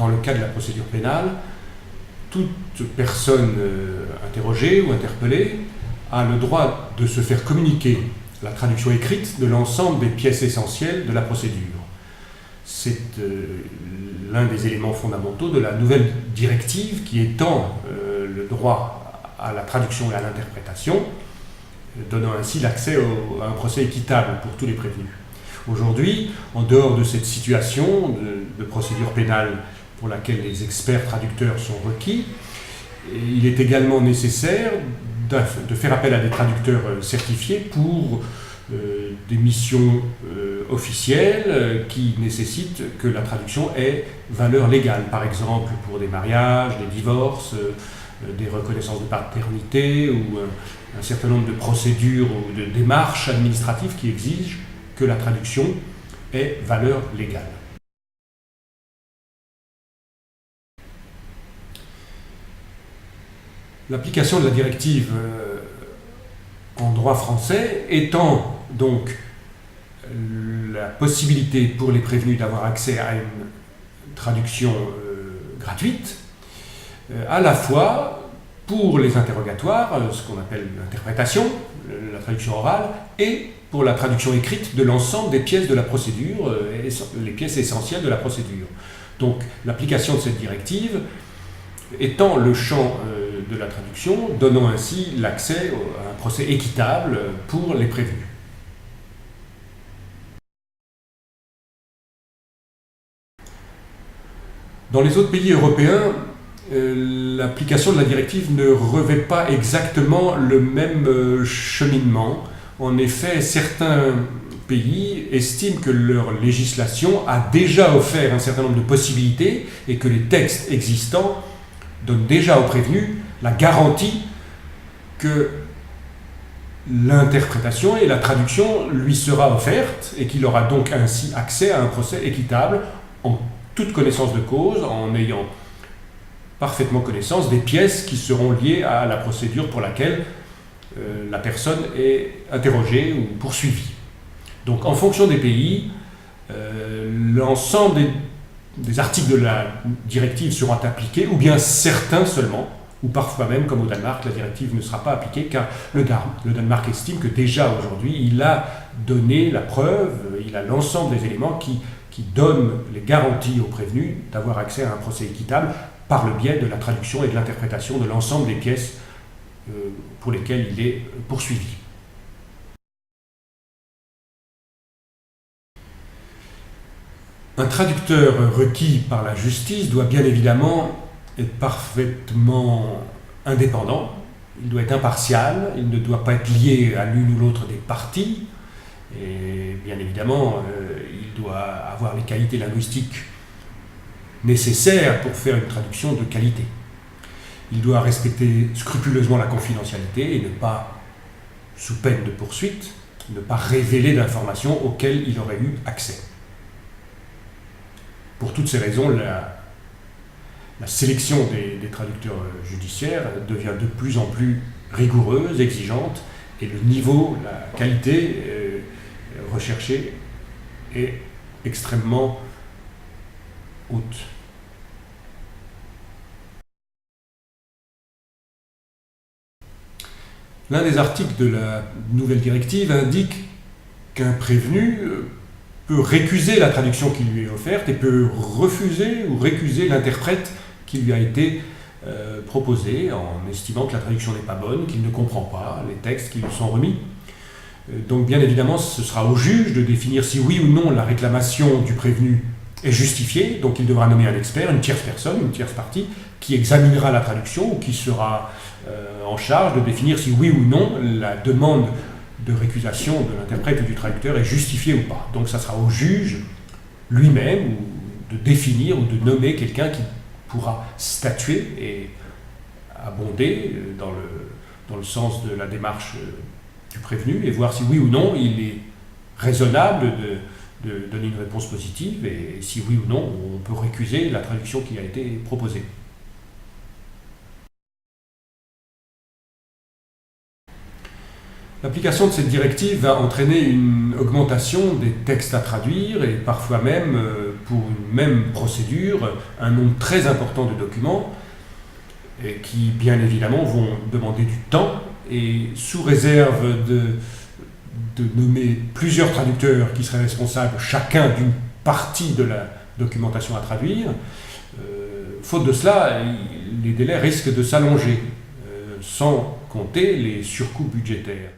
dans le cas de la procédure pénale, toute personne interrogée ou interpellée a le droit de se faire communiquer la traduction écrite de l'ensemble des pièces essentielles de la procédure. C'est l'un des éléments fondamentaux de la nouvelle directive qui étend le droit à la traduction et à l'interprétation, donnant ainsi l'accès à un procès équitable pour tous les prévenus. Aujourd'hui, en dehors de cette situation de procédure pénale pour laquelle les experts traducteurs sont requis, il est également nécessaire de faire appel à des traducteurs certifiés pour des missions officielles qui nécessitent que la traduction ait valeur légale, par exemple pour des mariages, des divorces, des reconnaissances de paternité ou un certain nombre de procédures ou de démarches administratives qui exigent que la traduction ait valeur légale. L'application de la directive en droit français étend donc la possibilité pour les prévenus d'avoir accès à une traduction gratuite, à la fois pour les interrogatoires, ce qu'on appelle l'interprétation, la traduction orale, et pour la traduction écrite de l'ensemble des pièces de la procédure, les pièces essentielles de la procédure. Donc l'application de cette directive étend le champ de la traduction, donnant ainsi l'accès à un procès équitable pour les prévenus. Dans les autres pays européens, l'application de la directive ne revêt pas exactement le même cheminement. En effet, certains pays estiment que leur législation a déjà offert un certain nombre de possibilités et que les textes existants donnent déjà aux prévenus la garantie que l'interprétation et la traduction lui sera offerte et qu'il aura donc ainsi accès à un procès équitable en toute connaissance de cause, en ayant parfaitement connaissance des pièces qui seront liées à la procédure pour laquelle la personne est interrogée ou poursuivie. Donc en fonction des pays, l'ensemble des articles de la directive seront appliqués, ou bien certains seulement, ou parfois même, comme au Danemark, la directive ne sera pas appliquée, car le Danemark estime que déjà aujourd'hui, il a donné la preuve, il a l'ensemble des éléments qui donnent les garanties aux prévenus d'avoir accès à un procès équitable par le biais de la traduction et de l'interprétation de l'ensemble des pièces pour lesquelles il est poursuivi. Un traducteur requis par la justice doit bien évidemment être parfaitement indépendant, il doit être impartial, il ne doit pas être lié à l'une ou l'autre des parties, et bien évidemment, il doit avoir les qualités linguistiques nécessaires pour faire une traduction de qualité. Il doit respecter scrupuleusement la confidentialité et ne pas, sous peine de poursuite, ne pas révéler d'informations auxquelles il aurait eu accès. Pour toutes ces raisons, la sélection des traducteurs judiciaires devient de plus en plus rigoureuse, exigeante, et le niveau, la qualité recherchée est extrêmement haute. L'un des articles de la nouvelle directive indique qu'un prévenu peut récuser la traduction qui lui est offerte et peut refuser ou récuser l'interprète qui lui a été proposé en estimant que la traduction n'est pas bonne, qu'il ne comprend pas les textes qui lui sont remis. Donc bien évidemment, ce sera au juge de définir si oui ou non la réclamation du prévenu est justifiée. Donc il devra nommer un expert, une tierce personne, une tierce partie, qui examinera la traduction ou qui sera en charge de définir si oui ou non la demande de récusation de l'interprète ou du traducteur est justifiée ou pas. Donc ça sera au juge lui-même de définir ou de nommer quelqu'un qui pourra statuer et abonder dans le sens de la démarche du prévenu et voir si oui ou non il est raisonnable de donner une réponse positive et si oui ou non on peut récuser la traduction qui a été proposée. L'application de cette directive va entraîner une augmentation des textes à traduire et parfois même, pour une même procédure un nombre très important de documents et qui, bien évidemment, vont demander du temps et sous réserve de nommer plusieurs traducteurs qui seraient responsables chacun d'une partie de la documentation à traduire. Faute de cela, les délais risquent de s'allonger, sans compter les surcoûts budgétaires.